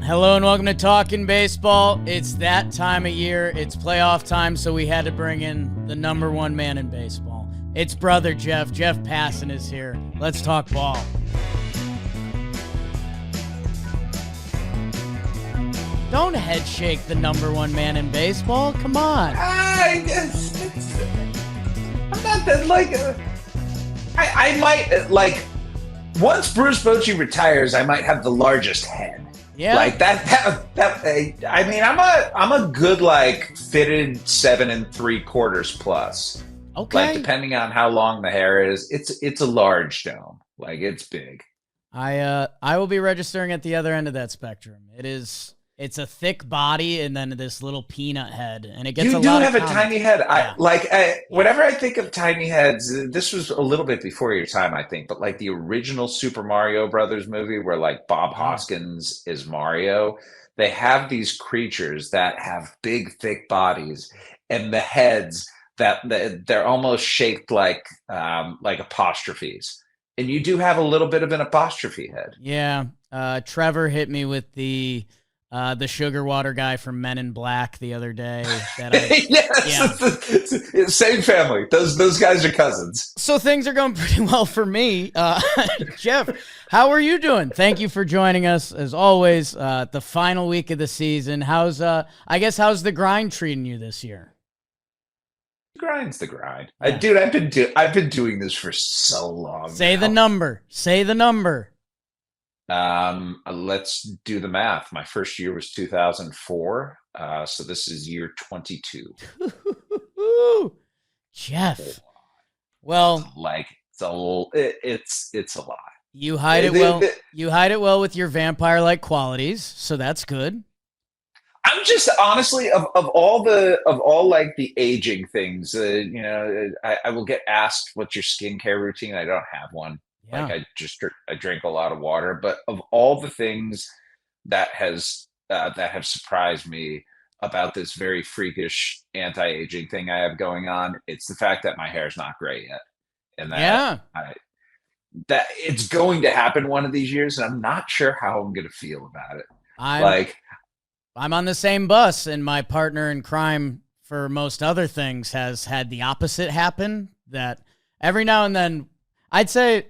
Hello and welcome to Talkin Baseball. It's that time of year. It's playoff time, so we had to bring in the number one man in baseball. It's brother Jeff. Jeff Passan is here. Let's talk ball. Don't head shake the number one man in baseball. Come on. I'm not that I might once Bruce Bochy retires, I might have the largest head. Yeah. Like that. I mean, I'm a good fitted 7 3/4 plus. Okay. Like depending on how long the hair is, it's a large dome. Like it's big. I will be registering at the other end of that spectrum. It's a thick body and then this little peanut head, and it gets You a do lot have of a comments. tiny head. Yeah. Whenever I think of tiny heads, this was a little bit before your time, I think, but like the original Super Mario Brothers movie where like Bob Hoskins is Mario, they have these creatures that have big, thick bodies and the heads that they're almost shaped like apostrophes. And you do have a little bit of an apostrophe head. Yeah. Trevor hit me with the sugar water guy from Men in Black the other day. Yes, yeah. Same family. Those guys are cousins. So things are going pretty well for me. Jeff, how are you doing? Thank you for joining us as always. The final week of the season. How's the grind treating you this year? The grind's the grind. Yeah. Dude, I've been doing this for so long. Say the number. Let's do the math. My first year was 2004. So this is year 22. Jeff. Well, it's a lot. You hide it well. You hide it well with your vampire-like qualities, so that's good. I'm just honestly of all the aging things, I will get asked what's your skincare routine. I don't have one. Yeah. Like I drink a lot of water, but of all the things that have surprised me about this very freakish anti-aging thing I have going on, it's the fact that my hair is not gray yet, and that it's going to happen one of these years, and I'm not sure how I'm going to feel about it. I'm on the same bus, and my partner in crime, for most other things, has had the opposite happen. That every now and then, I'd say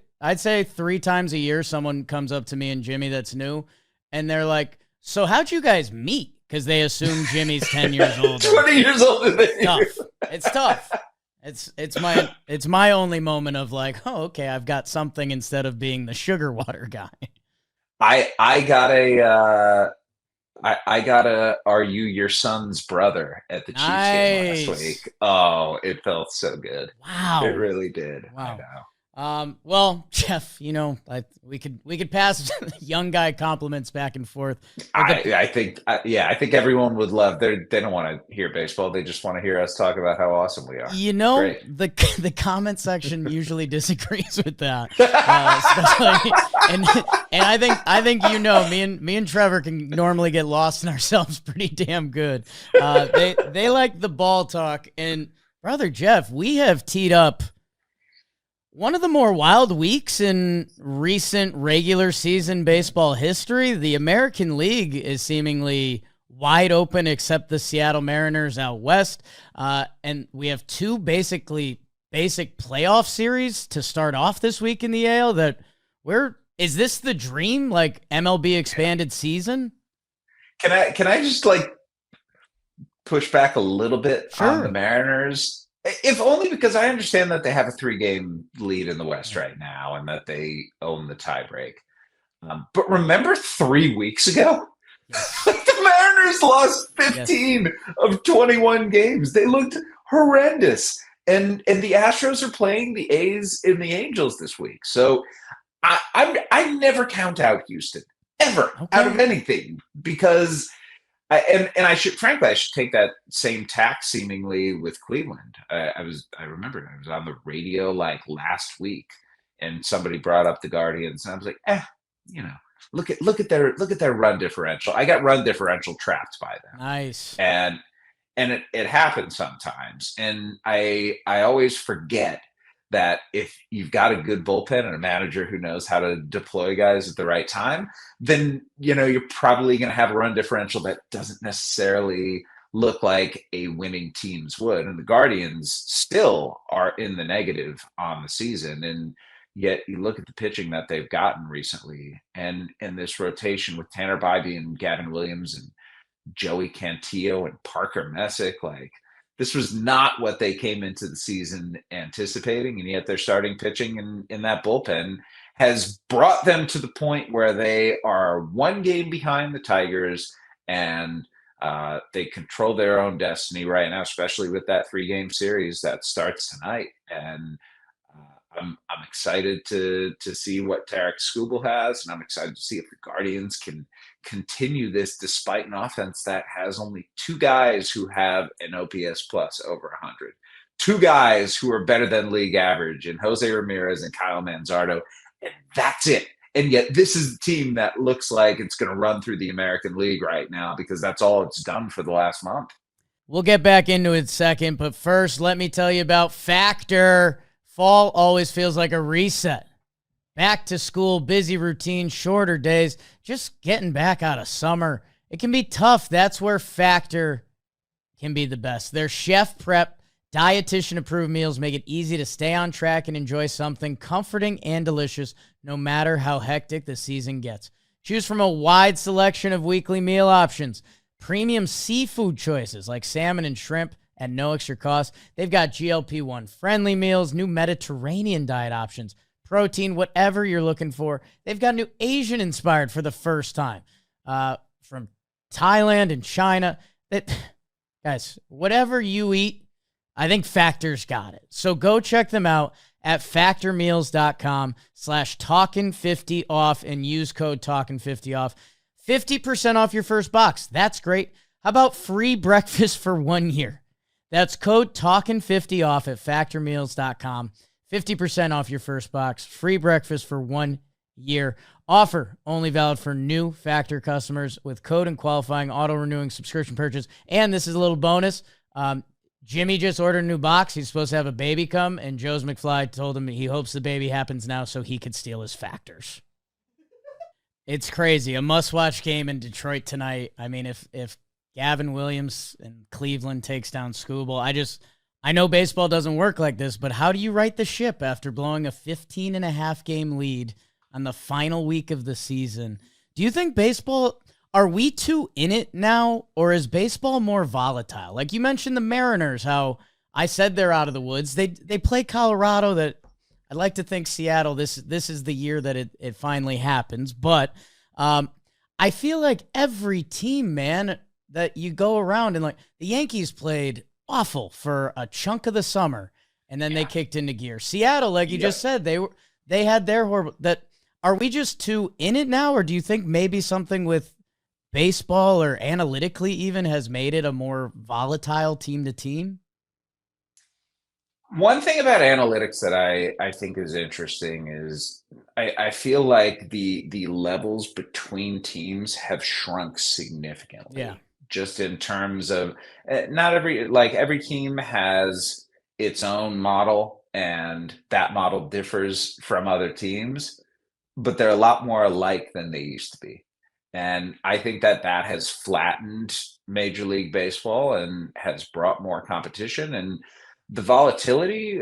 3 times a year, someone comes up to me and Jimmy that's new, and they're like, "So how'd you guys meet?" Because they assume Jimmy's 10 years older. 20 years older than you. It's tough. It's my only moment of like, oh, okay, I've got something instead of being the sugar water guy. I got a "Are you your son's brother?" at the Chiefs game last week. Oh, it felt so good. Wow, it really did. Wow. I know. Well, Jeff, we could pass young guy compliments back and forth. I think everyone would love. They don't want to hear baseball. They just want to hear us talk about how awesome we are. The comment section usually disagrees with that, especially, and I think me and Trevor can normally get lost in ourselves pretty damn good. They like the ball talk, and brother Jeff, we have teed up one of the more wild weeks in recent regular season baseball history. The American League is seemingly wide open except the Seattle Mariners out west. And we have 2 basic playoff series to start off this week in the AL. Is this the dream, like MLB expanded season? Can I just push back a little bit on the Mariners? If only because I understand that they have a 3-game lead in the West right now and that they own the tiebreak. But remember 3 weeks ago? The Mariners lost 15 of 21 games. They looked horrendous. And the Astros are playing the A's and the Angels this week. So I never count out Houston, ever, out of anything, because I should take that same tack seemingly with Cleveland. I remember I was on the radio last week, and somebody brought up the Guardians, and I was like, look at their run differential. I got run differential trapped by them. Nice. And it happens sometimes, and I always forget that if you've got a good bullpen and a manager who knows how to deploy guys at the right time, then, you're probably going to have a run differential that doesn't necessarily look like a winning teams would. And the Guardians still are in the negative on the season. And yet you look at the pitching that they've gotten recently and this rotation with Tanner Bybee and Gavin Williams and Joey Cantillo and Parker Messick, like, this was not what they came into the season anticipating, and yet their starting pitching in that bullpen has brought them to the point where they are one game behind the Tigers, and they control their own destiny right now, especially with that 3-game series that starts tonight. And I'm excited to see what Tarek Skubal has, and I'm excited to see if the Guardians can continue this despite an offense that has only 2 guys who have an OPS plus over 100. 2 guys who are better than league average, and Jose Ramirez and Kyle Manzardo, and that's it. And yet this is the team that looks like it's going to run through the American League right now because that's all it's done for the last month. We'll get back into it second, but first, let me tell you about Factor. Fall always feels like a reset. Back to school, busy routine, shorter days, just getting back out of summer. It can be tough. That's where Factor can be the best. Their chef prep, dietitian approved meals make it easy to stay on track and enjoy something comforting and delicious no matter how hectic the season gets. Choose from a wide selection of weekly meal options, premium seafood choices like salmon and shrimp, at no extra cost. They've got GLP-1 friendly meals, new Mediterranean diet options, protein, whatever you're looking for. They've got new Asian inspired for the first time from Thailand and China. Guys, whatever you eat, I think Factor's got it. So go check them out at factormeals.com/talkin50off and use code talkin50off. 50% off your first box. That's great. How about free breakfast for 1 year? That's code TALKIN50off at factormeals.com. 50% off your first box. Free breakfast for 1 year. Offer only valid for new Factor customers with code and qualifying auto-renewing subscription purchase. And this is a little bonus. Jimmy just ordered a new box. He's supposed to have a baby come, and Joe's McFly told him he hopes the baby happens now so he could steal his Factors. It's crazy. A must-watch game in Detroit tonight. I mean, if Gavin Williams and Cleveland takes down Skubal. I know baseball doesn't work like this, but how do you right the ship after blowing a 15.5 game lead on the final week of the season? Do you think baseball, are we too in it now, or is baseball more volatile? Like you mentioned the Mariners, how I said they're out of the woods. They play Colorado. That I'd like to think Seattle, this is the year that it finally happens. But I feel like every team, man, that you go around and like the Yankees played awful for a chunk of the summer and then they kicked into gear. Seattle, like you just said, they had their horrible. Are we just too in it now, or do you think maybe something with baseball or analytically even has made it a more volatile team to team? One thing about analytics that I think is interesting is I feel like the levels between teams have shrunk significantly. Yeah. Just in terms of not every team has its own model, and that model differs from other teams, but they're a lot more alike than they used to be. And I think that has flattened Major League Baseball and has brought more competition and the volatility.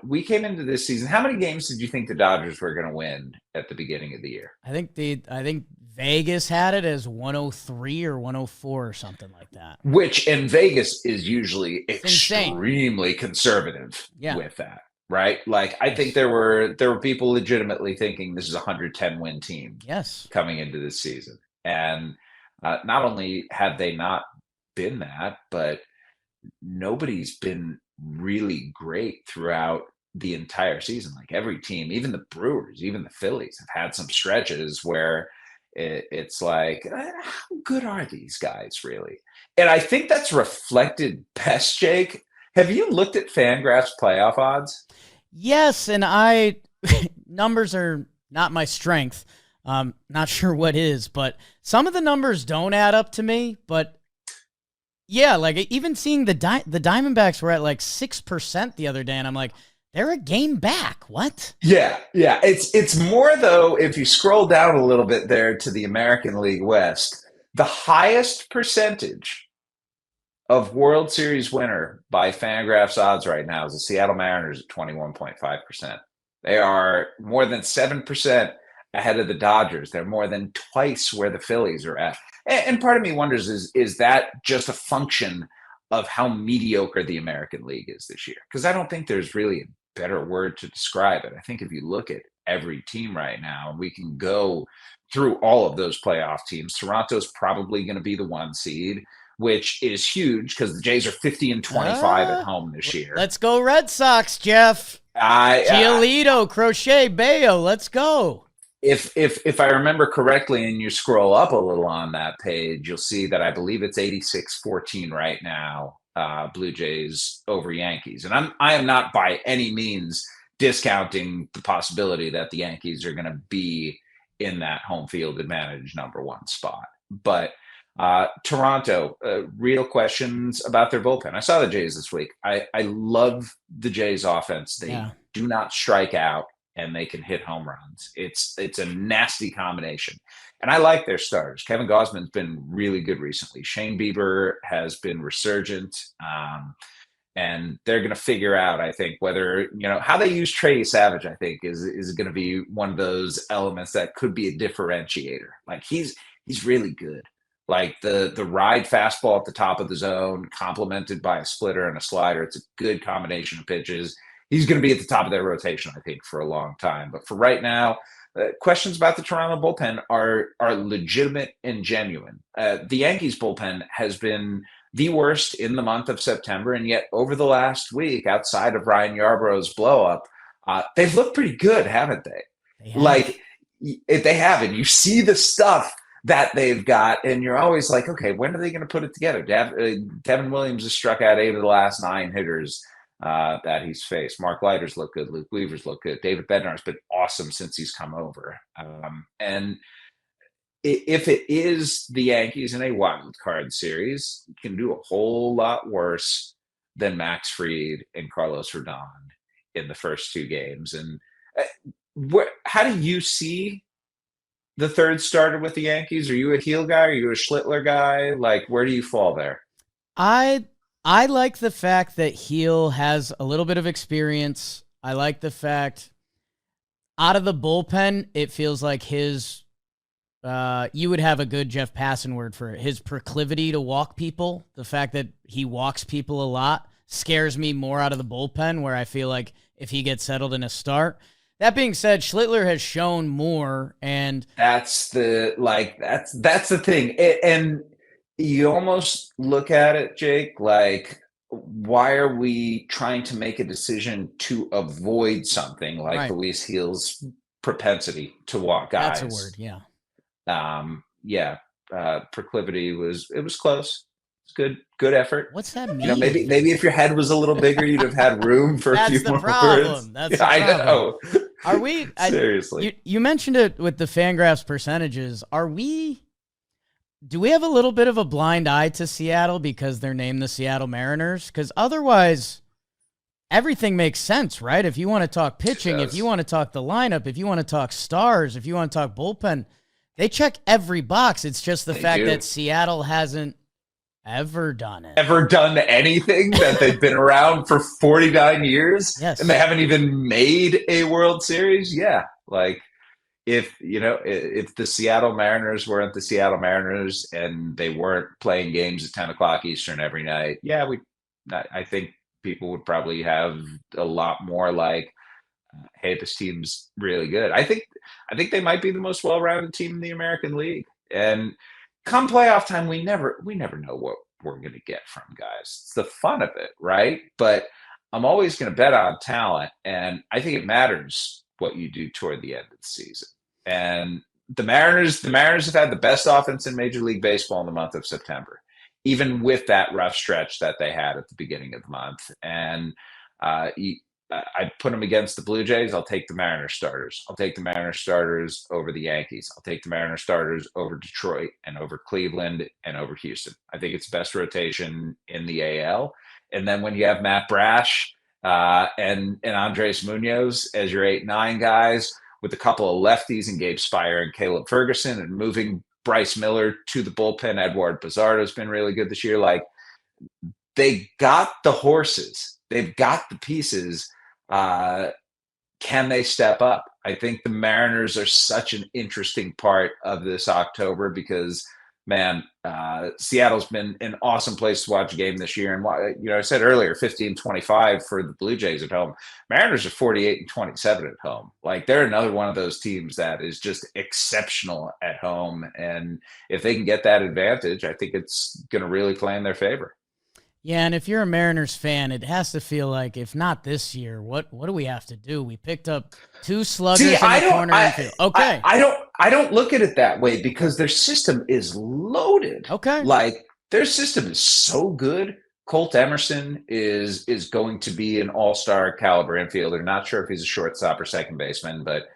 We came into this season. How many games did you think the Dodgers were going to win at the beginning of the year? I think Vegas had it as 103 or 104 or something like that. Which in Vegas is usually extremely conservative with that, right? Like I think there were people legitimately thinking this is a 110 win team. Yes, coming into this season, and not only have they not been that, but nobody's been really great throughout the entire season. Like every team, even the Brewers, even the Phillies have had some stretches where it's like, how good are these guys really? And I think that's reflected best, Jake. Have you looked at Fangraph's playoff odds? Yes, and numbers are not my strength. Not sure what is, but some of the numbers don't add up to me. But yeah, like even seeing the Diamondbacks were at like 6% the other day, and I'm like, They're a game back. What? Yeah, yeah. It's more though, if you scroll down a little bit there to the American League West, the highest percentage of World Series winner by Fangraphs odds right now is the Seattle Mariners at 21.5%. They are more than 7% ahead of the Dodgers. They're more than twice where the Phillies are at. And part of me wonders, is that just a function of how mediocre the American League is this year? Because I don't think there's really a better word to describe it. I think if you look at every team right now, and we can go through all of those playoff teams, Toronto's probably going to be the 1 seed, which is huge because the Jays are 50 and 25 at home this year. Let's go Red Sox, Jeff. Giolito, Crochet, Bayo, let's go. If I remember correctly, and you scroll up a little on that page, you'll see that I believe it's 86-14 right now, Blue Jays over Yankees. And I am not by any means discounting the possibility that the Yankees are going to be in that home field advantage #1 spot. But Toronto, real questions about their bullpen. I saw the Jays this week. I love the Jays offense. They do not strike out, and they can hit home runs. It's a nasty combination. And I like their starters. Kevin Gausman's been really good recently. Shane Bieber has been resurgent. And they're going to figure out, I think, whether, how they use Trey Savage, I think, is going to be one of those elements that could be a differentiator. Like, he's really good. Like the ride fastball at the top of the zone, complemented by a splitter and a slider. It's a good combination of pitches. He's going to be at the top of their rotation, I think, for a long time. But for right now, questions about the Toronto bullpen are legitimate and genuine. The Yankees bullpen has been the worst in the month of September, and yet over the last week, outside of Ryan Yarborough's blow-up, they've looked pretty good, haven't they? They have, and you see the stuff that they've got, and you're always like, okay, when are they going to put it together? Devin Williams has struck out 8 of the last 9 hitters that he's faced. Mark Leiter's looked good. Luke Weaver's looked good. David Bednar's been awesome since he's come over. And if it is the Yankees in a wild card series, you can do a whole lot worse than Max Fried and Carlos Rodon in the first 2 games. And how do you see the third starter with the Yankees? Are you a Heel guy? Are you a Schlittler guy? Like, where do you fall there? I like the fact that Heel has a little bit of experience. I like the fact out of the bullpen, it feels like his, you would have a good Jeff Passan word for it, his proclivity to walk people. The fact that he walks people a lot scares me more out of the bullpen, where I feel like if he gets settled in a start. That being said, Schlittler has shown more, and that's the thing. And you almost look at it, Jake, like, why are we trying to make a decision to avoid something like Luis Gil's propensity to walk guys? That's a word, yeah. Proclivity was close. It's good effort. What's that mean? Maybe if your head was a little bigger, you'd have had room for a few more words. That's the problem. I know. Are we seriously? You mentioned it with the Fangraphs percentages. Do we have a little bit of a blind eye to Seattle because they're named the Seattle Mariners? Because otherwise, everything makes sense, right? If you want to talk pitching, if you want to talk the lineup, if you want to talk stars, if you want to talk bullpen, they check every box. It's just the fact that Seattle hasn't ever done it. Ever done anything that they've been around for 49 years? Yes. And they haven't even made a World Series? Yeah. Like, if the Seattle Mariners weren't the Seattle Mariners and they weren't playing games at 10 o'clock Eastern every night, I think people would probably have a lot more like, hey, this team's really good. I think they might be the most well-rounded team in the American League. And come playoff time, we never know what we're going to get from guys. It's the fun of it, right? But I'm always going to bet on talent, and I think it matters what you do toward the end of the season. And the Mariners have had the best offense in Major League Baseball in the month of September, even with that rough stretch that they had at the beginning of the month. And I put them against the Blue Jays. I'll take the Mariners starters. I'll take the Mariners starters over the Yankees. I'll take the Mariners starters over Detroit and over Cleveland and over Houston. I think it's best rotation in the AL. And then when you have Matt Brash and Andres Munoz as your 8-9 guys, with a couple of lefties and Gabe Spire and Caleb Ferguson, and moving Bryce Miller to the bullpen. Edward Bizardo's been really good this year. Like, they got the horses, they've got the pieces. Can they step up? I think the Mariners are such an interesting part of this October because, man, Seattle's been an awesome place to watch a game this year. And, I said earlier, 50-25 for the Blue Jays at home. Mariners are 48-27 at home. Like, they're another one of those teams that is just exceptional at home. And if they can get that advantage, I think it's going to really play in their favor. Yeah, and if you're a Mariners fan, it has to feel like, if not this year, what do we have to do? We picked up 2 sluggers in the corner infield. Okay. I don't look at it that way because their system is loaded. Okay. Like, their system is so good. Colt Emerson is going to be an all-star caliber infielder. Not sure if he's a shortstop or second baseman, but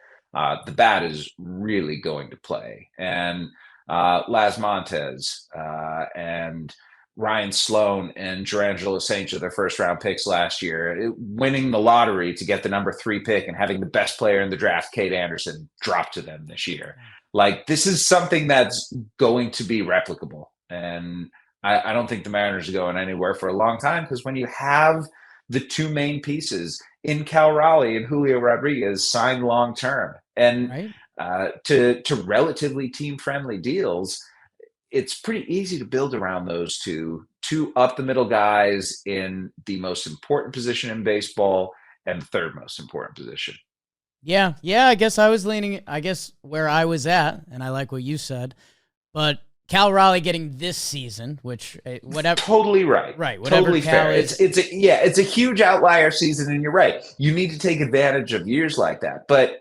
the bat is really going to play. And Las Montes and Ryan Sloan and Gerangelo St. are their first-round picks last year, winning the lottery to get the number 3 pick and having the best player in the draft, Cade Anderson, drop to them this year. Like, this is something that's going to be replicable. And I don't think the Mariners are going anywhere for a long time, because when you have the 2 main pieces in Cal Raleigh and Julio Rodriguez signed long-term and to relatively team-friendly deals, it's pretty easy to build around those two up-the-middle guys in the most important position in baseball and the third most important position. Yeah, I guess I was leaning, where I was at, and I like what you said, but Cal Raleigh getting this season, which whatever. Totally right. Right. Whatever totally Cal fair. is. It's a huge outlier season, and you're right. You need to take advantage of years like that. But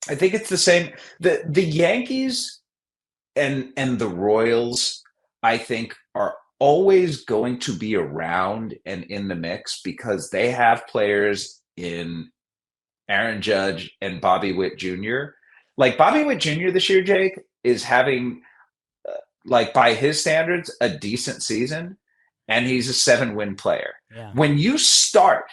I think it's the same. The Yankees and the Royals, I think, are always going to be around and in the mix because they have players in Aaron Judge and Bobby Witt Jr. Like, Bobby Witt Jr. this year, Jake, is having, like, by his standards, a decent season, and he's a 7-win player. Yeah. When you start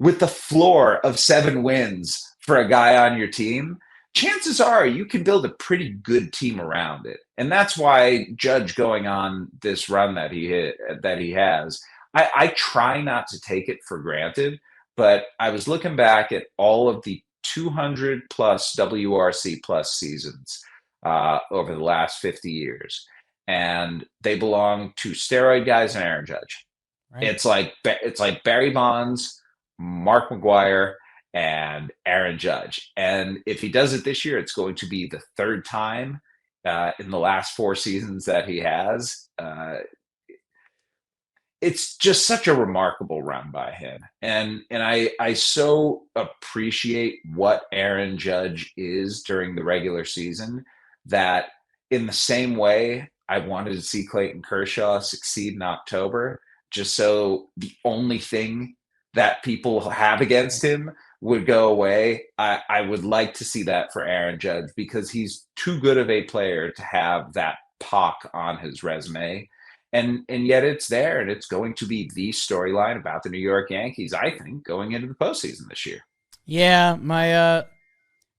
with the floor of 7 wins for a guy on your team, chances are you can build a pretty good team around it. And that's why Judge going on this run that he has, I try not to take it for granted, but I was looking back at all of the 200 plus WRC plus seasons over the last 50 years. And they belong to steroid guys and Aaron Judge. Right. It's like Barry Bonds, Mark McGwire, and Aaron Judge. And if he does it this year, it's going to be the 3rd time in the last 4 seasons that he has. It's just such a remarkable run by him. And I so appreciate what Aaron Judge is during the regular season, that in the same way I wanted to see Clayton Kershaw succeed in October, just so the only thing that people have against him would go away. I would like to see that for Aaron Judge, because he's too good of a player to have that pock on his resume. And yet it's there, and it's going to be the storyline about the New York Yankees, I think, going into the postseason this year. Yeah, my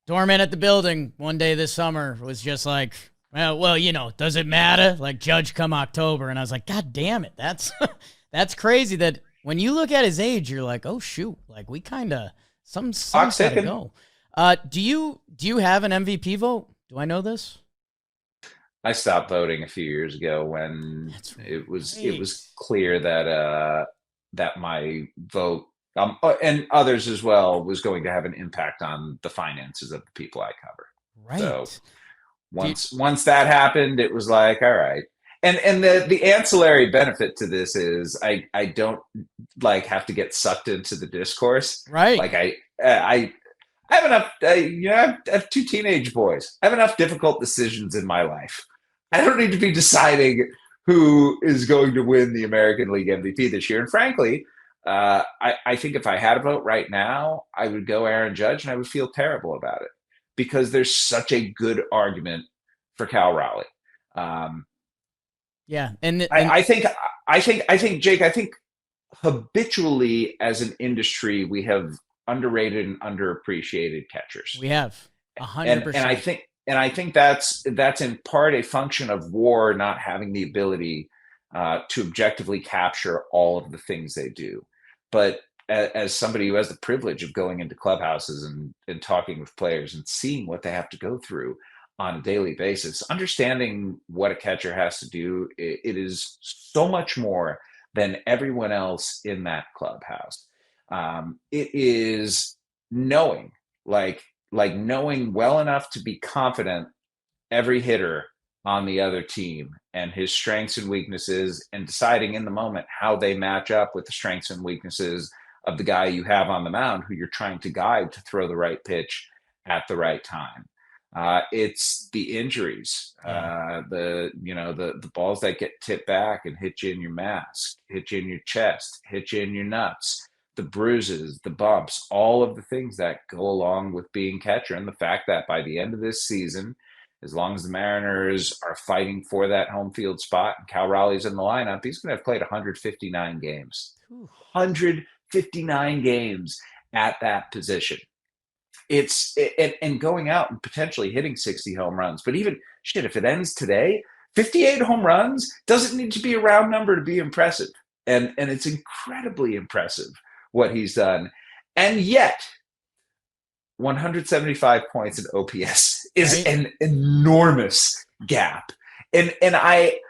doorman at the building one day this summer was just like, well, does it matter? Like, Judge come October. And I was like, God damn it. That's crazy that when you look at his age, you're like, oh, shoot. Like, we kind of, something's got to go. Do you have an MVP vote? Do I know this? I stopped voting a few years ago when it was clear that my vote, and others as well, was going to have an impact on the finances of the people I cover. Right. So once that happened, it was like, all right. And the ancillary benefit to this is I don't like have to get sucked into the discourse. Right. Like I have enough. I have 2 teenage boys. I have enough difficult decisions in my life. I don't need to be deciding who is going to win the American League MVP this year. And frankly, I think if I had a vote right now, I would go Aaron Judge, and I would feel terrible about it because there's such a good argument for Cal Raleigh. Yeah, and I think Jake, habitually as an industry, we have underrated and underappreciated catchers. We have And 100%. I think that's in part a function of WAR not having the ability to objectively capture all of the things they do. But as somebody who has the privilege of going into clubhouses and talking with players and seeing what they have to go through on a daily basis, understanding what a catcher has to do, it is so much more than everyone else in that clubhouse. It is knowing, like knowing well enough to be confident every hitter on the other team and his strengths and weaknesses, and deciding in the moment how they match up with the strengths and weaknesses of the guy you have on the mound who you're trying to guide to throw the right pitch at the right time. It's the injuries, the balls that get tipped back and hit you in your mask, hit you in your chest, hit you in your nuts, the bruises, the bumps, all of the things that go along with being catcher, and the fact that by the end of this season, as long as the Mariners are fighting for that home field spot and Cal Raleigh's in the lineup, he's going to have played 159 games. 159 games at that position. And going out and potentially hitting 60 home runs. But even, if it ends today, 58 home runs doesn't need to be a round number to be impressive. And it's incredibly impressive what he's done. And yet, 175 points in OPS is an enormous gap. And I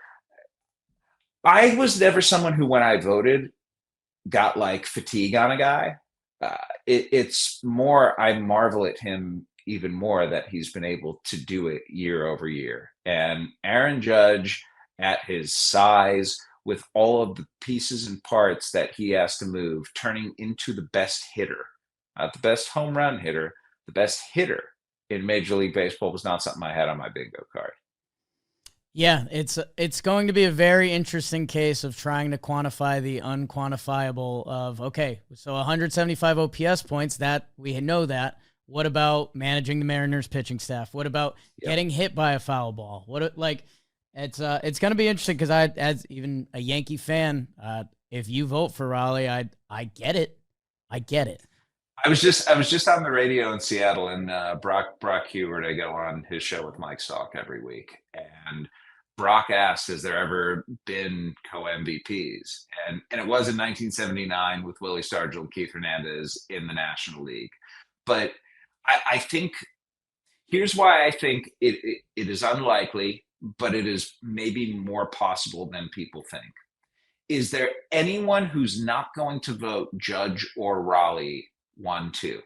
was never someone who, when I voted, got like fatigue on a guy. It's more, I marvel at him even more that he's been able to do it year over year. And Aaron Judge, at his size, with all of the pieces and parts that he has to move, turning into the best hitter, not the best home run hitter, the best hitter in Major League Baseball, was not something I had on my bingo card. Yeah, it's going to be a very interesting case of trying to quantify the unquantifiable of, okay, so 175 OPS points, that we know that. What about managing the Mariners pitching staff? What about getting hit by a foul ball? It's going to be interesting because as even a Yankee fan, if you vote for Raleigh, I get it. I get it. I was just on the radio in Seattle, and Brock Hubert, I go on his show with Mike Stalk every week, and Brock asked, has there ever been co-MVPs? And it was in 1979 with Willie Stargell and Keith Hernandez in the National League. But I think, here's why I think it is unlikely, but it is maybe more possible than people think. Is there anyone who's not going to vote Judge or Raleigh 1-2?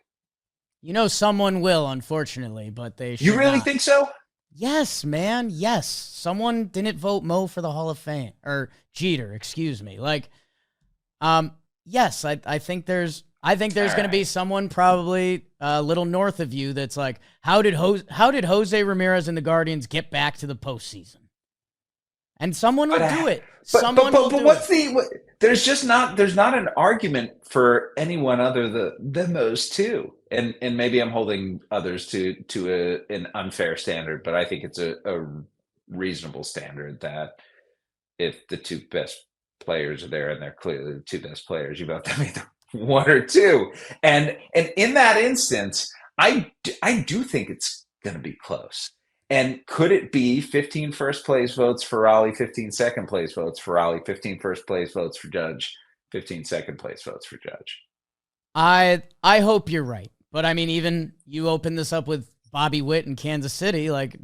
Someone will, unfortunately, but they should You really not. think so? Yes, man. Yes. Someone didn't vote Mo for the Hall of Fame, or Jeter, excuse me. Yes, I think there's going to be someone probably a little north of you that's like, how did Jose Ramirez and the Guardians get back to the postseason? And someone will do it. There's not an argument for anyone other than those two. And maybe I'm holding others to an unfair standard, but I think it's a reasonable standard that if the two best players are there and they're clearly the two best players, you vote them either one or two. And in that instance, I do think it's going to be close. And could it be 15 first place votes for Raleigh, 15 second place votes for Raleigh, 15 first place votes for Judge, 15 second place votes for Judge? I hope you're right. But I mean, even you open this up with Bobby Witt in Kansas City, like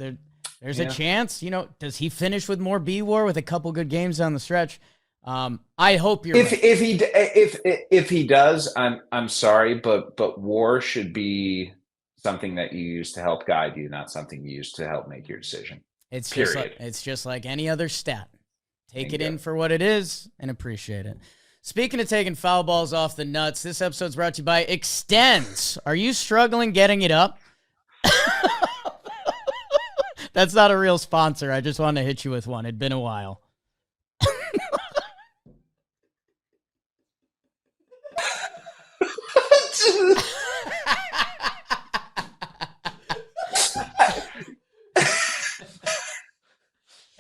there's a chance, does he finish with more B-WAR with a couple good games down the stretch? I hope you're right. If he does, I'm sorry, but WAR should be something that you use to help guide you, not something you use to help make your decision. It's just like any other stat. Take it in for what it is and appreciate it. Speaking of taking foul balls off the nuts, this episode's brought to you by Extends. Are you struggling getting it up? That's not a real sponsor. I just wanted to hit you with one. It'd been a while.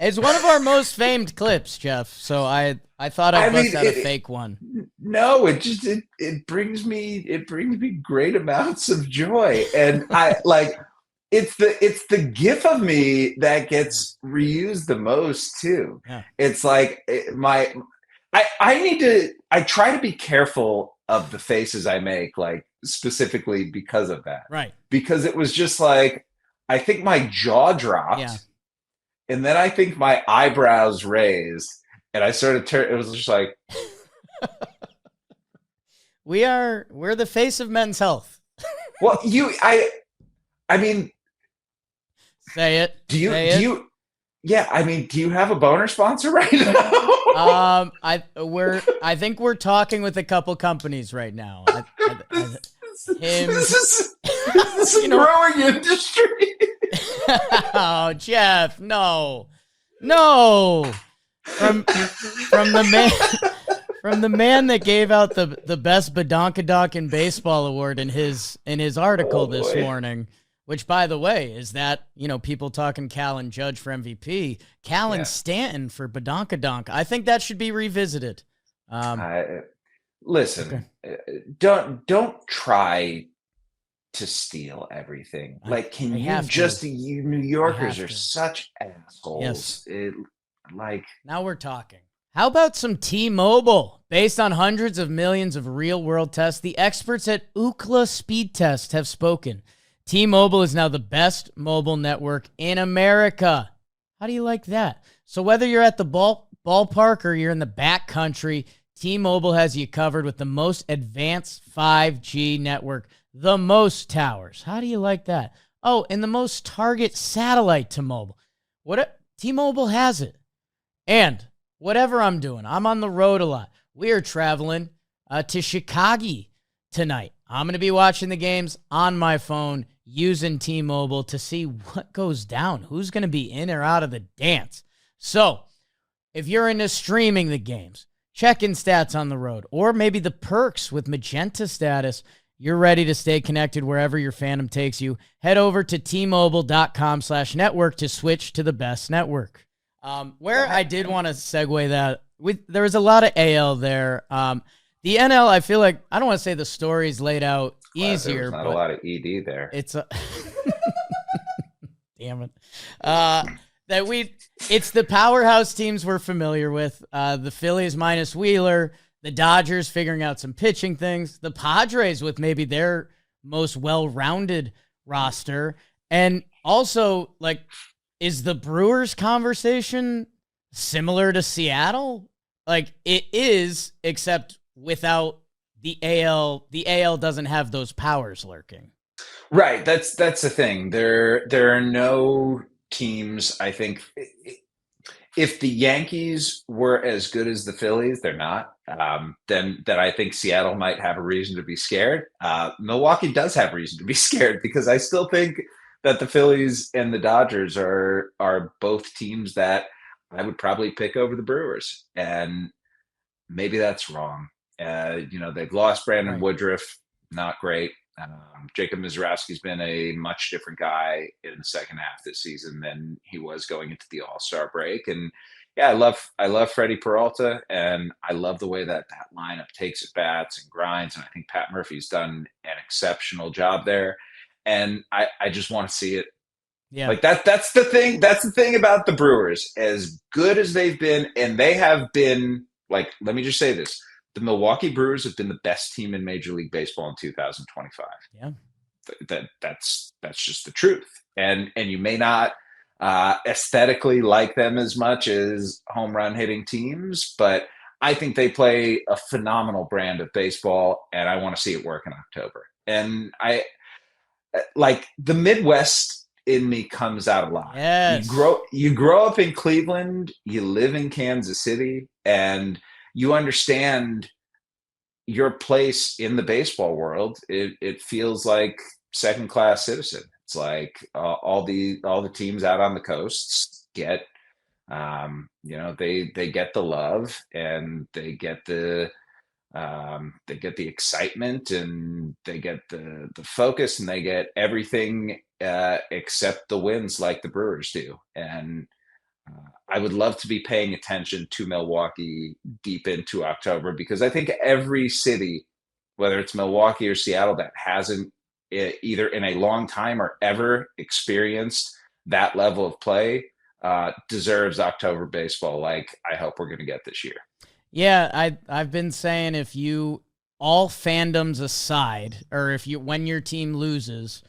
It's one of our most famed clips, Jeff. So I thought I'd bust out a fake one. No, it brings me great amounts of joy, and I like it's the gif of me that gets reused the most too. Yeah. It's like I try to be careful of the faces I make, like specifically because of that. Right. Because it was just like I think my jaw dropped. Yeah. And then I think my eyebrows raised, and I started it was just like we're the face of men's health. Well, I mean, say it. Do you yeah, I mean, do you have a boner sponsor right now? I think we're talking with a couple companies right now. This is a growing industry. Oh, Jeff, no. From the man that gave out the best badonkadonk in baseball award in his article this morning, which, by the way, is that, people talking Cal and Judge for MVP, Cal and Stanton for badonkadonk. I think that should be revisited. Listen, don't try to steal everything. Like, can you just, you New Yorkers are such assholes. Yes. Now we're talking. How about some T-Mobile? Based on hundreds of millions of real-world tests, the experts at Ookla Speed Test have spoken. T-Mobile is now the best mobile network in America. How do you like that? So whether you're at the ballpark or you're in the back country, T-Mobile has you covered with the most advanced 5G network, the most towers. How do you like that? Oh, and the most target satellite to mobile. T-Mobile has it. And whatever I'm doing, I'm on the road a lot. We are traveling to Chicago tonight. I'm going to be watching the games on my phone using T-Mobile to see what goes down, who's going to be in or out of the dance. So if you're into streaming the games, checking stats on the road, or maybe the perks with Magenta status, you're ready to stay connected wherever your fandom takes you. Head over to tmobile.com/network to switch to the best network. Where I did want to segue that, there was a lot of AL there. The NL, I feel like, I don't want to say the story's laid out easier. There's not a lot of ED there. It's damn it. It's the powerhouse teams we're familiar with. The Phillies minus Wheeler, the Dodgers figuring out some pitching things, the Padres with maybe their most well-rounded roster, and also, is the Brewers conversation similar to Seattle? It is, except without the AL. The AL doesn't have those powers lurking. Right. That's the thing. There are no teams, I think. If the Yankees were as good as the Phillies, they're not. Then I think Seattle might have a reason to be scared. Milwaukee does have reason to be scared, because I still think that the Phillies and the Dodgers are both teams that I would probably pick over the Brewers, and maybe that's wrong. They've lost Brandon Woodruff, not great. Jacob Mizrowski's been a much different guy in the second half this season than he was going into the All-Star break. And yeah, I love Freddie Peralta, and I love the way that lineup takes at bats and grinds. And I think Pat Murphy's done an exceptional job there. And I just want to see it. Yeah. That's the thing. That's the thing about the Brewers. As good as they've been, and they have been, let me just say this. The Milwaukee Brewers have been the best team in Major League Baseball in 2025. Yeah. That's just the truth. And you may not aesthetically like them as much as home run hitting teams, but I think they play a phenomenal brand of baseball, and I want to see it work in October. And the Midwest in me comes out a lot. Yes. You grow up in Cleveland, you live in Kansas City, and you understand your place in the baseball world. It feels like second-class citizen. It's like all the teams out on the coasts get, they get the love, and they get the excitement, and they get the focus, and they get everything except the wins, like the Brewers do. And I would love to be paying attention to Milwaukee deep into October, because I think every city, whether it's Milwaukee or Seattle, that hasn't either in a long time or ever experienced that level of play deserves October baseball like I hope we're going to get this year. Yeah, I've been saying, if you, all fandoms aside, or if you, when your team loses,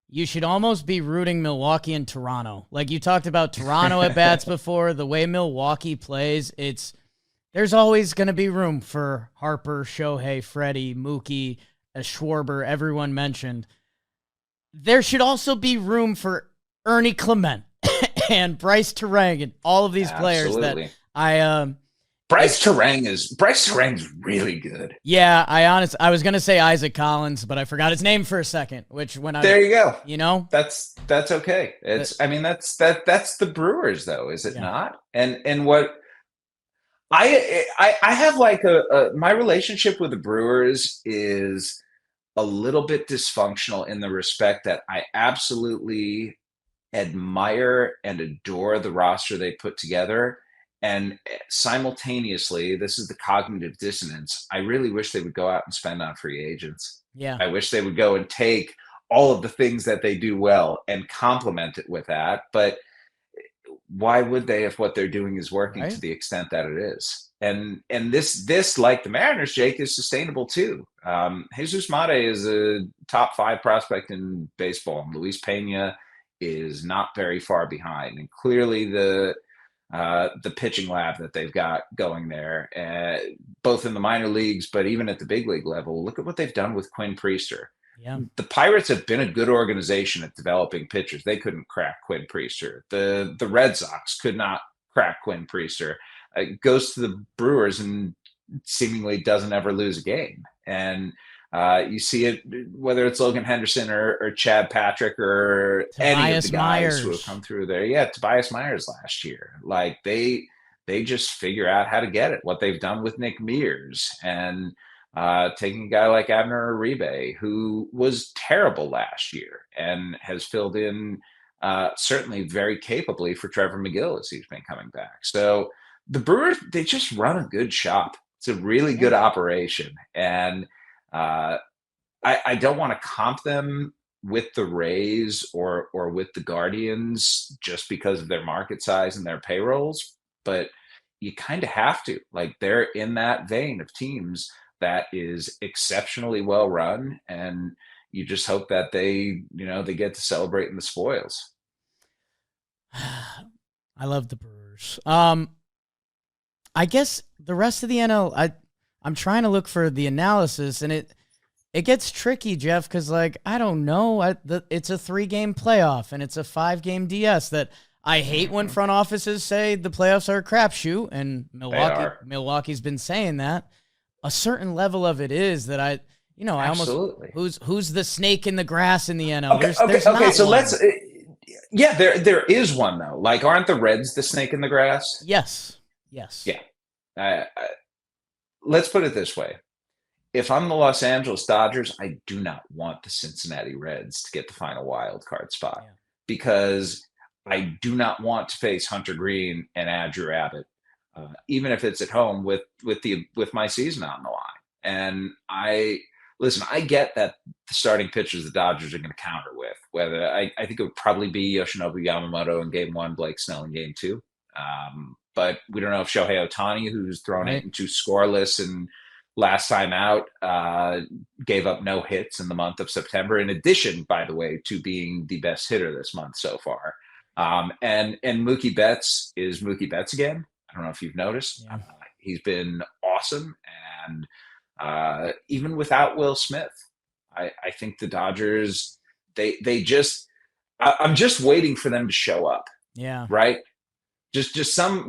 you should almost be rooting Milwaukee and Toronto. Like, you talked about Toronto at bats before, the way Milwaukee plays, there's always going to be room for Harper, Shohei, Freddie, Mookie, Schwarber, everyone mentioned. There should also be room for Ernie Clement and Bryce Terang and all of these players that Bryce Terang's really good. Yeah, I was gonna say Isaac Collins, but I forgot his name for a second. There you go. You know, that's okay. That's the Brewers, though, is it not? And what I have like my relationship with the Brewers is a little bit dysfunctional in the respect that I absolutely admire and adore the roster they put together. And simultaneously, this is the cognitive dissonance. I really wish they would go out and spend on free agents. Yeah. I wish they would go and take all of the things that they do well and complement it with that. But why would they if what they're doing is working to the extent that it is? And this like the Mariners, Jake, is sustainable too. Jesus Mate is a top 5 prospect in baseball, and Luis Pena is not very far behind. And clearly the pitching lab that they've got going there, both in the minor leagues, but even at the big league level, look at what they've done with Quinn Priester. Yeah. The Pirates have been a good organization at developing pitchers. They couldn't crack Quinn Priester. The Red Sox could not crack Quinn Priester. Goes to the Brewers and seemingly doesn't ever lose a game. And you see it whether it's Logan Henderson or Chad Patrick or any of the guys who have come through there. Yeah, Tobias Myers last year. Like they just figure out how to get it. What they've done with Nick Mears and taking a guy like Abner Uribe, who was terrible last year and has filled in certainly very capably for Trevor McGill as he's been coming back. So the Brewers, they just run a good shop. It's a really good operation. And I don't want to comp them with the Rays or with the Guardians just because of their market size and their payrolls, but you kind of have to. Like, they're in that vein of teams that is exceptionally well run, and you just hope that they get to celebrate in the spoils. I love the Brewers. I guess the rest of the NL, I'm trying to look for the analysis, and it gets tricky, Jeff, because, like, I don't know. It's a 3-game playoff, and it's a 5-game DS that I hate when front offices say the playoffs are a crapshoot, and Milwaukee's been saying that. A certain level of it is that I almost who's the snake in the grass in the NL. Okay. So let's. There is one though. Like, aren't the Reds the snake in the grass? Yes. Yeah. Let's put it this way. If I'm the Los Angeles Dodgers, I do not want the Cincinnati Reds to get the final wild card spot because I do not want to face Hunter Green and Andrew Abbott, even if it's at home with my season on the line. And I get that the starting pitchers the Dodgers are going to counter with. Whether I think it would probably be Yoshinobu Yamamoto in Game 1, Blake Snell in Game 2. But we don't know if Shohei Ohtani, who's thrown it into scoreless and last time out, gave up no hits in the month of September, in addition, by the way, to being the best hitter this month so far. And Mookie Betts is Mookie Betts again. I don't know if you've noticed. Yeah. He's been awesome. And even without Will Smith, I think the Dodgers, I'm just waiting for them to show up. Yeah. Right? Just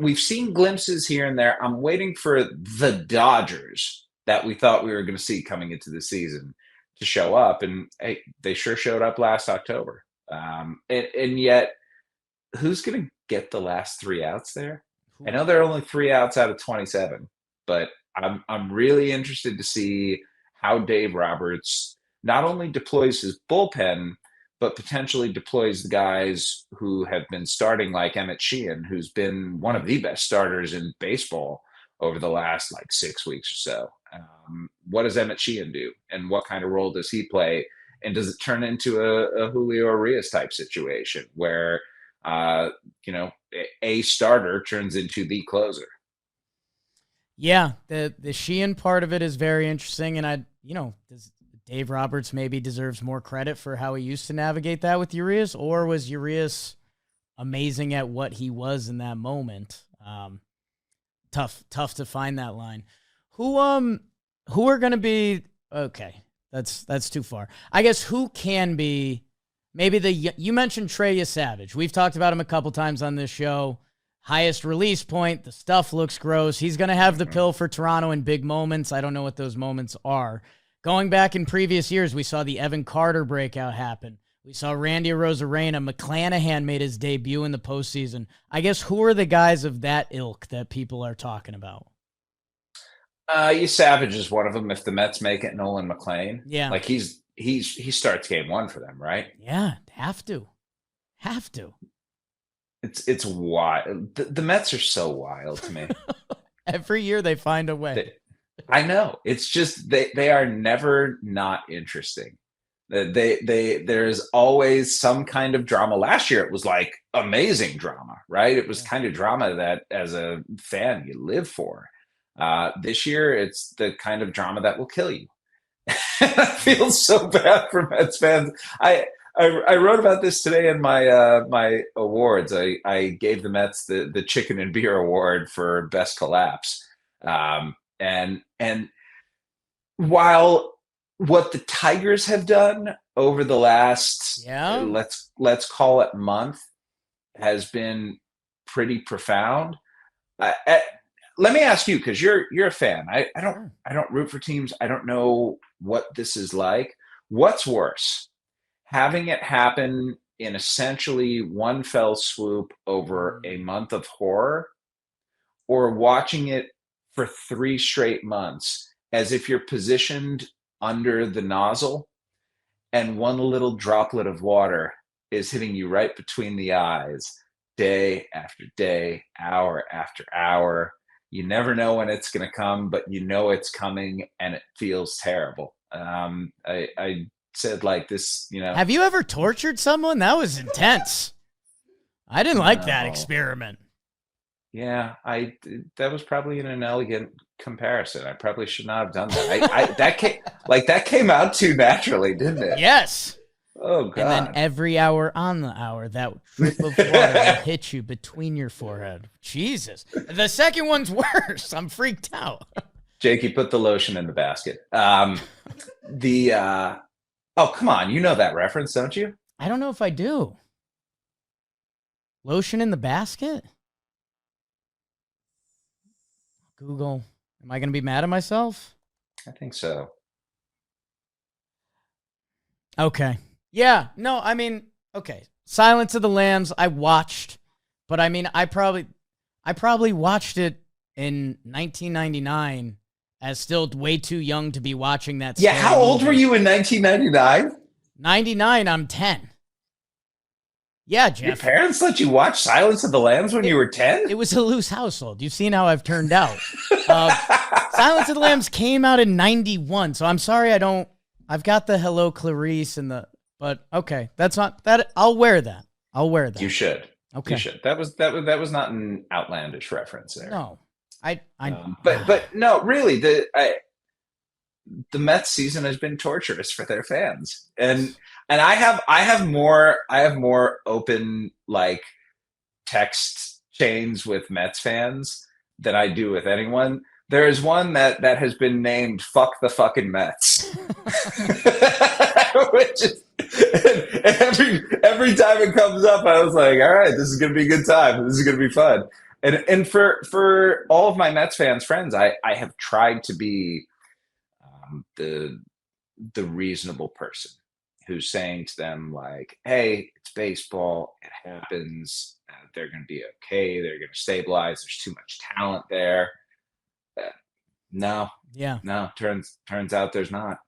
we've seen glimpses here and there. I'm waiting for the Dodgers that we thought we were going to see coming into the season to show up. And hey, they sure showed up last October. And yet, who's going to get the last 3 outs there? I know there are only 3 outs out of 27, but I'm really interested to see how Dave Roberts not only deploys his bullpen, but potentially deploys the guys who have been starting, like Emmett Sheehan, who's been one of the best starters in baseball over the last like 6 weeks or so. What does Emmett Sheehan do, and what kind of role does he play? And does it turn into a Julio Urias type situation where, a starter turns into the closer? Yeah, the Sheehan part of it is very interesting, and Dave Roberts maybe deserves more credit for how he used to navigate that with Urias, or was Urias amazing at what he was in that moment? Tough to find that line. Who are going to be okay? That's too far. I guess who can be maybe you mentioned Trey Savage. We've talked about him a couple times on this show. Highest release point. The stuff looks gross. He's going to have the pill for Toronto in big moments. I don't know what those moments are. Going back in previous years, we saw the Evan Carter breakout happen. We saw Randy Arozarena. McClanahan made his debut in the postseason. I guess who are the guys of that ilk that people are talking about? Savage is one of them. If the Mets make it, Nolan McLean. Yeah. Like he starts game one for them, right? Yeah, have to. It's wild. The Mets are so wild to me. Every year they find a way. I know. It's just they are never not interesting. There's always some kind of drama. Last year it was like amazing drama, right? It was kind of drama that as a fan you live for. This year it's the kind of drama that will kill you. I feel so bad for Mets fans. I wrote about this today in my my awards. I gave the Mets the Chicken and Beer Award for best collapse. And while what the Tigers have done over the last let's call it month has been pretty profound. Let me ask you, because you're a fan. I don't root for teams. I don't know what this is like. What's worse, having it happen in essentially one fell swoop over a month of horror, or watching it for 3 straight months as if you're positioned under the nozzle and one little droplet of water is hitting you right between the eyes, day after day, hour after hour. You never know when it's going to come, but you know it's coming, and it feels terrible. I said like this, Have you ever tortured someone? That was intense. I didn't like that experiment. Yeah, that was probably an inelegant comparison. I probably should not have done that. that came out too naturally, didn't it? Yes. Oh God. And then every hour on the hour, that drip of water will hit you between your forehead. Jesus. The second one's worse. I'm freaked out. Jakey, put the lotion in the basket. Oh, come on. You know that reference, don't you? I don't know if I do. Lotion in the basket? Google. Am I going to be mad at myself? I think so. Okay. Yeah. No, I mean, okay. Silence of the Lambs, I watched, but I mean, I probably watched it in 1999 as still way too young to be watching that. Yeah. How old were you in 1999? 99, I'm 10. Yeah, Jeff. Your parents let you watch Silence of the Lambs when you were 10? It was a loose household. You've seen how I've turned out. Silence of the Lambs came out in 91, so I'm sorry I've got the Hello Clarice but okay, that's not that. I'll wear that. You should. Okay. You should. That was not an outlandish reference there. No, but no, really, the Mets season has been torturous for their fans, and I have more open like text chains with Mets fans than I do with anyone. There is one that has been named "Fuck the fucking Mets," which is every time it comes up, I was like, "All right, this is going to be a good time. This is going to be fun." And for all of my Mets fans friends, I have tried to be the reasonable person who's saying to them like, "Hey, it's baseball. It happens. They're going to be okay. They're going to stabilize. There's too much talent there." No. Turns out there's not.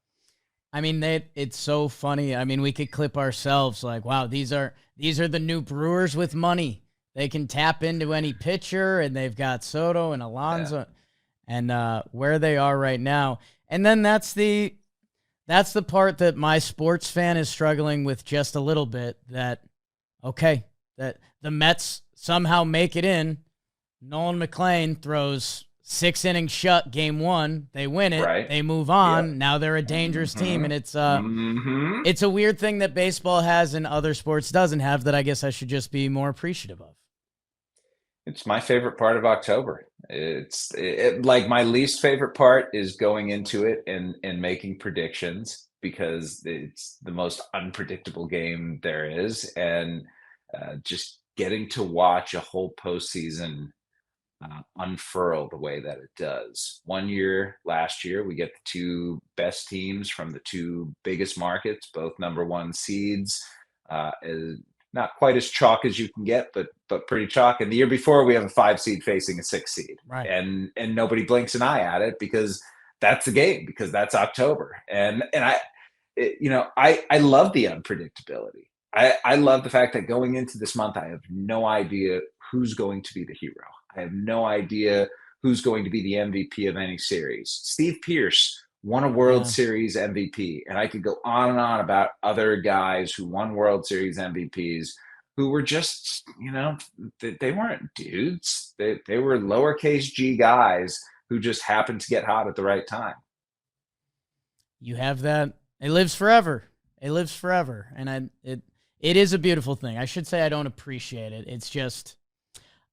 I mean, it's so funny. I mean, we could clip ourselves like, wow, these are the new Brewers with money. They can tap into any pitcher, and they've got Soto and Alonso, and where they are right now. And then that's the part that my sports fan is struggling with just a little bit. That the Mets somehow make it in. Nolan McLean throws 6 innings shut game 1. They win it. Right. They move on. Yep. Now they're a dangerous team, and it's a weird thing that baseball has and other sports doesn't have that I guess I should just be more appreciative of. It's my favorite part of October. Like my least favorite part is going into it and making predictions, because it's the most unpredictable game there is, and just getting to watch a whole postseason unfurl the way that it does. Last year, we get the 2 best teams from the 2 biggest markets, both number 1 seeds. Not quite as chalk as you can get, but pretty chalk. And the year before, we have a 5 seed facing a 6 seed, right? And nobody blinks an eye at it, because that's the game, because that's October. And I love the unpredictability. I love the fact that going into this month, I have no idea who's going to be the hero. I have no idea who's going to be the MVP of any series. Steve Pearce won a World Series MVP, and I could go on and on about other guys who won World Series MVPs who were just, they weren't dudes. They were lowercase g guys who just happened to get hot at the right time. You have that. It lives forever. It lives forever. And it is a beautiful thing. I should say I don't appreciate it. It's just,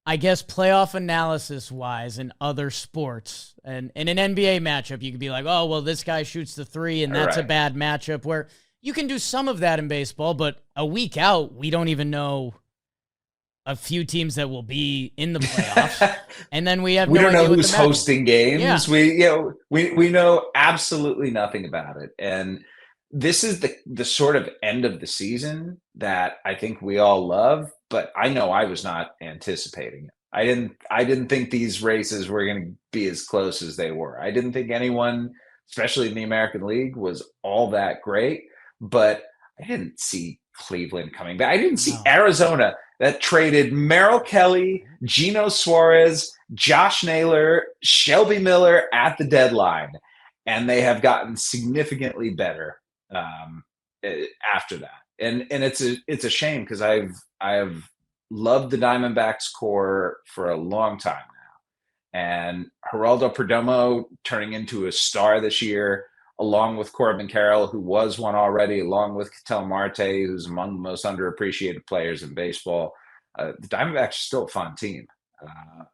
I guess, playoff analysis wise in other sports, and in an NBA matchup, you could be like, oh, well, this guy shoots the 3 and that's a bad matchup, where you can do some of that in baseball, but a week out, we don't even know a few teams that will be in the playoffs. And then we don't know who's hosting games. Yeah. We know absolutely nothing about it. And this is the sort of end of the season that I think we all love, but I know I was not anticipating it. I didn't think these races were going to be as close as they were. I didn't think anyone, especially in the American League, was all that great, but I didn't see Cleveland coming back. I didn't see Arizona that traded Merrill Kelly, Geno Suarez, Josh Naylor, Shelby Miller at the deadline, and they have gotten significantly better after that. And it's a shame, because I've loved the Diamondbacks core for a long time now, and Geraldo Perdomo turning into a star this year, along with Corbin Carroll, who was one already, along with Ketel Marte, who's among the most underappreciated players in baseball. The Diamondbacks are still a fun team.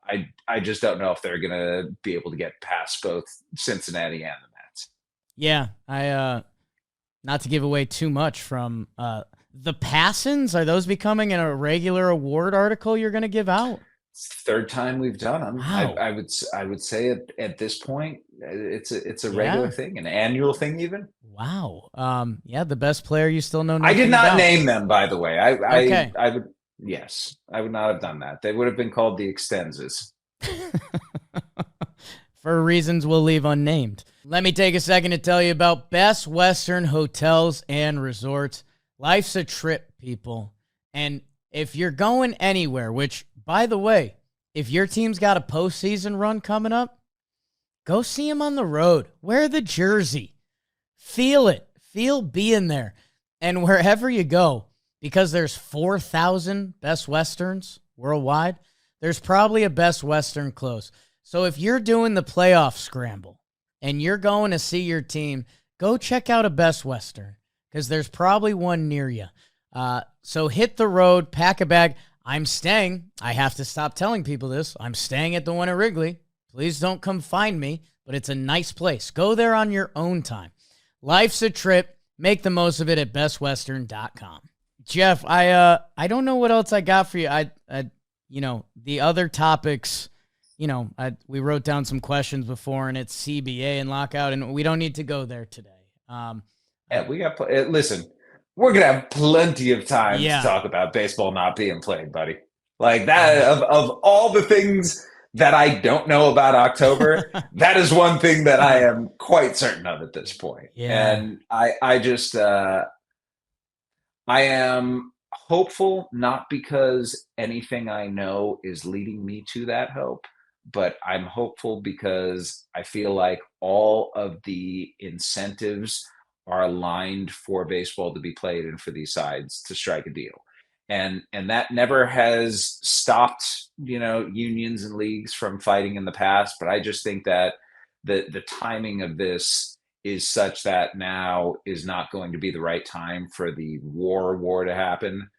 I just don't know if they're going to be able to get past both Cincinnati and the Mets. Yeah, not to give away too much from the Passans. Are those becoming a regular award article you're going to give out? It's the 3rd time we've done them. Wow. I would say at this point, it's a regular thing, an annual thing even. Wow. The best player you still know. I did not about. name them, by the way. Okay. I would. Yes, I would not have done that. They would have been called the Extensas. For reasons we'll leave unnamed. Let me take a second to tell you about Best Western Hotels and Resorts. Life's a trip, people. And if you're going anywhere, which, by the way, if your team's got a postseason run coming up, go see them on the road. Wear the jersey. Feel it. Feel being there. And wherever you go, because there's 4,000 Best Westerns worldwide, there's probably a Best Western close. So if you're doing the playoff scramble and you're going to see your team, go check out a Best Western, because there's probably one near you. So hit the road, pack a bag. I'm staying. I have to stop telling people this. I'm staying at the one at Wrigley. Please don't come find me, but it's a nice place. Go there on your own time. Life's a trip. Make the most of it at bestwestern.com. Jeff, I don't know what else I got for you. The other topics, we wrote down some questions before, and it's CBA and lockout, and we don't need to go there today. We got. Listen, we're gonna have plenty of time Yeah. to talk about baseball not being played, buddy. Like that, of all the things that I don't know about October, that is one thing that I am quite certain of at this point. Yeah. And I just I am hopeful, not because anything I know is leading me to that hope, but I'm hopeful because I feel like all of the incentives are aligned for baseball to be played and for these sides to strike a deal. And that never has stopped, unions and leagues from fighting in the past, but I just think that the timing of this is such that now is not going to be the right time for the war to happen.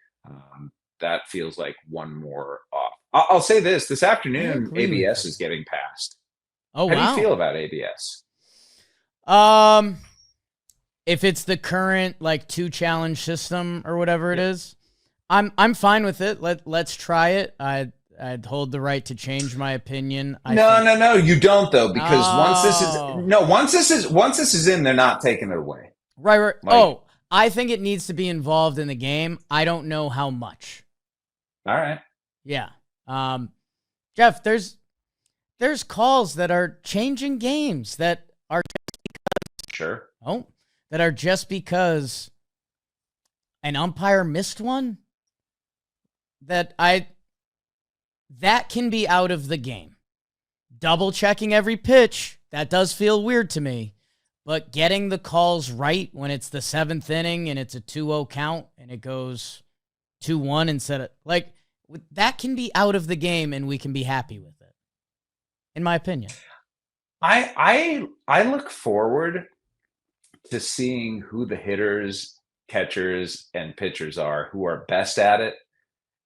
That feels like one more off. I'll say this I afternoon, agree with ABS you. is getting passed. Oh, How do you wow. feel about ABS? If it's the current like 2-challenge system or whatever it is, I'm fine with it. Let's try it. I'd hold the right to change my opinion. No, you don't though, because Oh. once this is in, they're not taking it away. Right. Like, Oh, I think it needs to be involved in the game. I don't know how much. all right. Yeah. Jeff, there's calls that are changing games that are Sure. that are just because an umpire missed one that can be out of the game. Double checking every pitch, that does feel weird to me. But getting the calls right when it's the 7th inning and it's a 2-0 count and it goes 2-1 instead of like that can be out of the game and we can be happy with it. In my opinion. I look forward to seeing who the hitters, catchers, and pitchers are who are best at it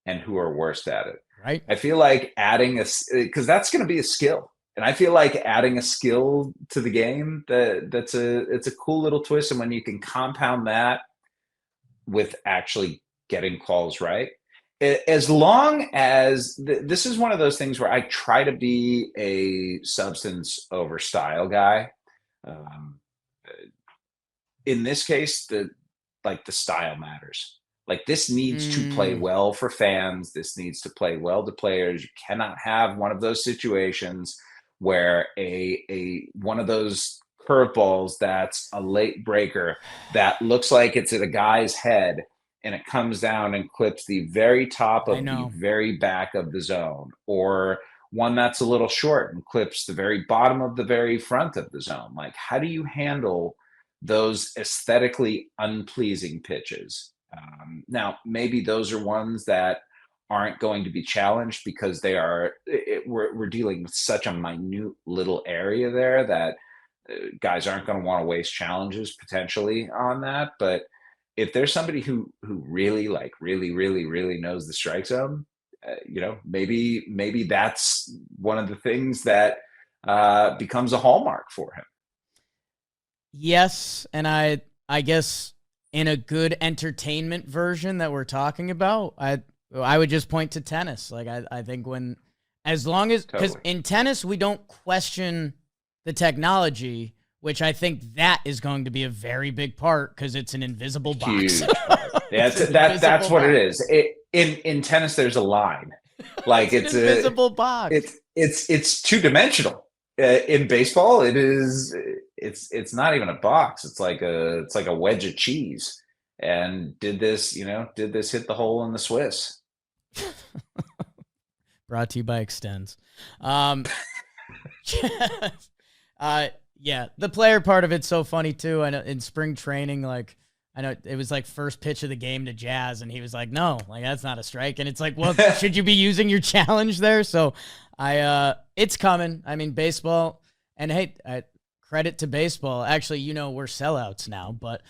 and who are worst at it. Right. I feel like because that's going to be a skill. And I feel like adding a skill to the game it's a cool little twist. And when you can compound that with actually getting calls right, as long as this is one of those things where I try to be a substance over style guy. In this case, the style matters. Like this needs to play well for fans. This needs to play well to players. You cannot have one of those situations where a one of those curveballs that's a late breaker that looks like it's at a guy's head and it comes down and clips the very top of the very back of the zone, or one that's a little short and clips the very bottom of the very front of the zone. Like, how do you handle those aesthetically unpleasing pitches? Now, maybe those are ones that aren't going to be challenged because we're dealing with such a minute little area there that guys aren't going to want to waste challenges potentially on that. But if there's somebody who really really knows the strike zone, maybe that's one of the things that becomes a hallmark for him. Yes, and I guess in a good entertainment version that we're talking about, I would just point to tennis. Like I think as long as because in tennis we don't question the technology, which I think that is going to be a very big part because it's an invisible box. That's what it is. In tennis, there's a line. Like it's an invisible box. It's 2-dimensional. In baseball, it is. It's not even a box. It's like a wedge of cheese. And did this hit the hole in the Swiss? Brought to you by Extends. Yeah, the player part of it's so funny too. I know in spring training, like I know it was like first pitch of the game to Jazz, and he was like, "No, like that's not a strike." And it's like, well, should you be using your challenge there? So it's coming. I mean, baseball, and hey, credit to baseball. Actually, we're sellouts now, but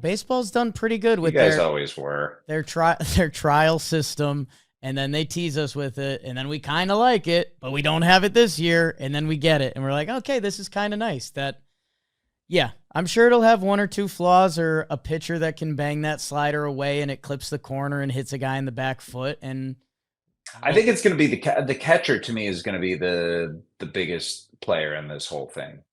baseball's done pretty good with you guys always were their trial system. And then they tease us with it, and then we kind of like it, but we don't have it this year, and then we get it, and we're like, okay, this is kind of nice. Yeah, I'm sure it'll have one or two flaws or a pitcher that can bang that slider away and it clips the corner and hits a guy in the back foot. And I think it's going to be the catcher to me is going to be the biggest player in this whole thing.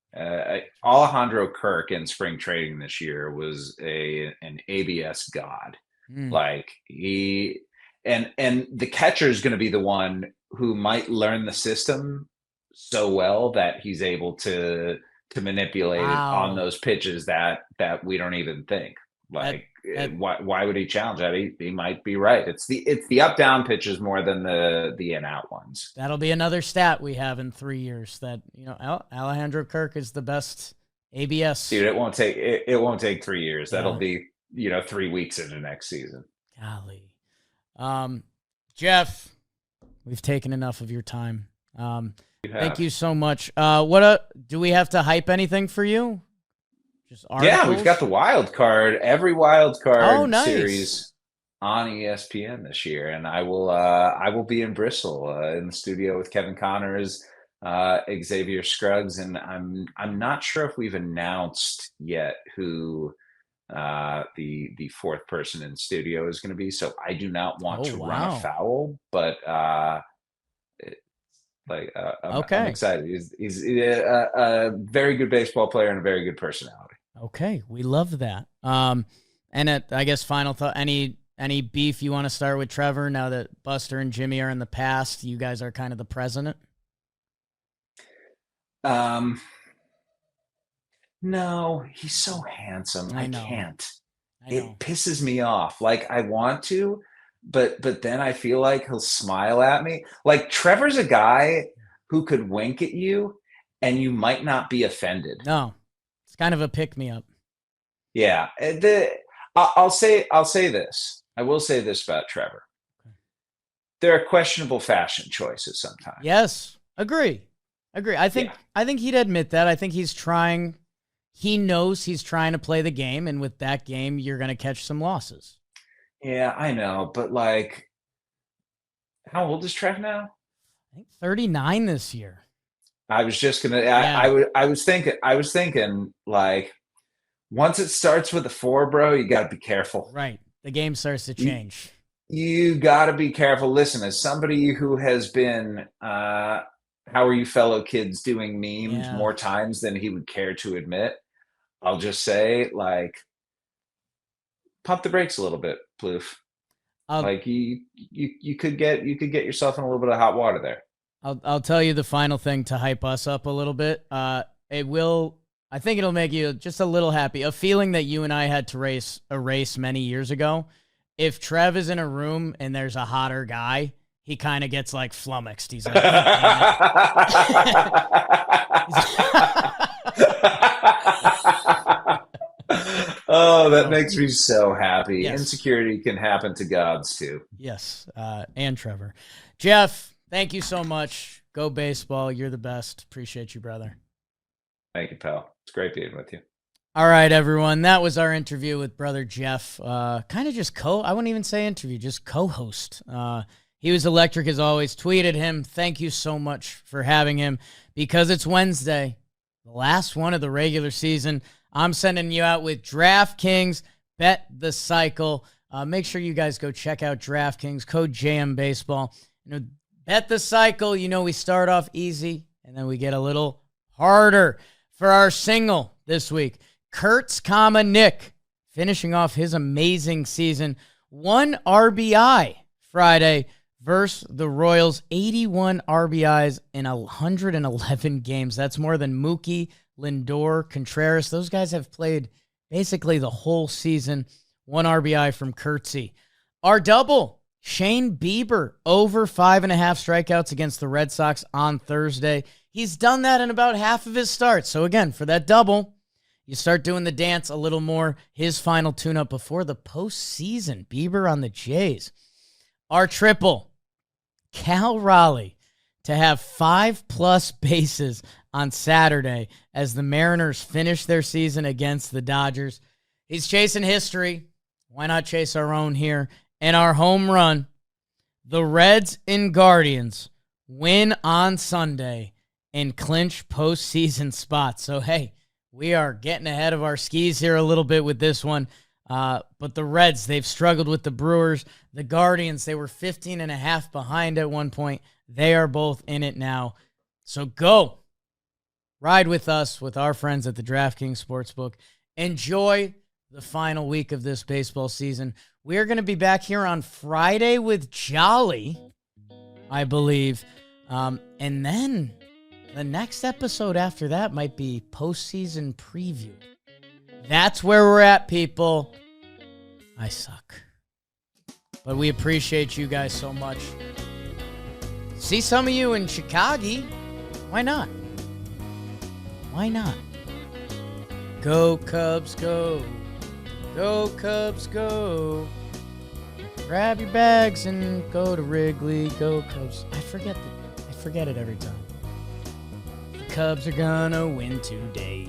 Alejandro Kirk in spring training this year was an ABS god. Like he. And the catcher is going to be the one who might learn the system so well that he's able to manipulate it on Wow. those pitches that we don't even think. That, Like, that why would he challenge that? He might be right. It's the up down pitches more than the in out ones. That'll be another stat we have in 3 years that, Alejandro Kirk is the best ABS. Dude, it won't take 3 years. Yeah. That'll be 3 weeks into next season. Golly. Jeff, we've taken enough of your time. Thank you so much. Do we have to hype anything for you? Just articles? Yeah, we've got the wild card, every wild card nice. series on ESPN this year, and I will be in Bristol in the studio with Kevin Connors, Xavier Scruggs, and I'm not sure if we've announced yet who the fourth person in studio is going to be. So I do not want to run afoul, but I'm excited. He's a very good baseball player and a very good personality. Okay, we love that. And I guess final thought: any beef you want to start with Trevor now that Buster and Jimmy are in the past? You guys are kind of the present. No, he's so handsome. I can't. I know. It pisses me off. Like, I want to, but then I feel like he'll smile at me. Like, Trevor's a guy who could wink at you and you might not be offended. No, it's kind of a pick-me-up. Yeah. I'll say this. I will say this about Trevor. There are questionable fashion choices sometimes. Yes, agree. I think he'd admit that. I think he's trying. He knows he's trying to play the game, and with that game, you're going to catch some losses. Yeah, I know, but like, how old is Trev now? I think 39 this year. I was just gonna. I was thinking like, once it starts with a 4, bro, you got to be careful. Right, the game starts to change. You got to be careful. Listen, as somebody who has been, how are you fellow kids doing memes more times than he would care to admit, I'll just say, like, pump the brakes a little bit, Plouffe. Like, you could get yourself in a little bit of hot water there. I'll tell you the final thing to hype us up a little bit. I think it'll make you just a little happy. A feeling that you and I had to erase many years ago. If Trev is in a room and there's a hotter guy, he kind of gets like flummoxed. He's like, oh, that makes me so happy. Yes. Insecurity can happen to gods too. Yes, and Trevor. Jeff, thank you so much. Go baseball. You're the best. Appreciate you, brother. Thank you, pal. It's great being with you. All right, everyone. That was our interview with brother Jeff. Kind of just I wouldn't even say interview, just co-host. He was electric as always. Tweeted him. Thank you so much for having him because it's Wednesday, the last one of the regular season. I'm sending you out with DraftKings Bet the Cycle. Make sure you guys go check out DraftKings, code JMBaseball. Bet the Cycle, we start off easy and then we get a little harder. For our single this week, Kurtz, Nick, finishing off his amazing season. 1 RBI Friday versus the Royals. 81 RBIs in 111 games. That's more than Mookie, Lindor, Contreras. Those guys have played basically the whole season. 1 RBI from Kurtzy. Our double, Shane Bieber, over 5.5 strikeouts against the Red Sox on Thursday. He's done that in about half of his starts. So again, for that double, you start doing the dance a little more. His final tune-up before the postseason. Bieber on the Jays. Our triple, Cal Raleigh, to have 5+ bases on Saturday as the Mariners finish their season against the Dodgers. He's chasing history. Why not chase our own here? And our home run, the Reds and Guardians win on Sunday and clinch postseason spots. So, hey, we are getting ahead of our skis here a little bit with this one. But the Reds, they've struggled with the Brewers. The Guardians, they were 15.5 behind at one point. They are both in it now. So go ride with us, with our friends at the DraftKings Sportsbook. Enjoy the final week of this baseball season. We are going to be back here on Friday with Jolly. I believe. And then the next episode after that might be postseason preview. That's where we're at, people. I suck. But we appreciate you guys so much. See some of you in Chicago. Why not? Why not? Go Cubs, go. Go Cubs, go. Grab your bags and go to Wrigley. Go Cubs. I forget it every time. The Cubs are gonna win today.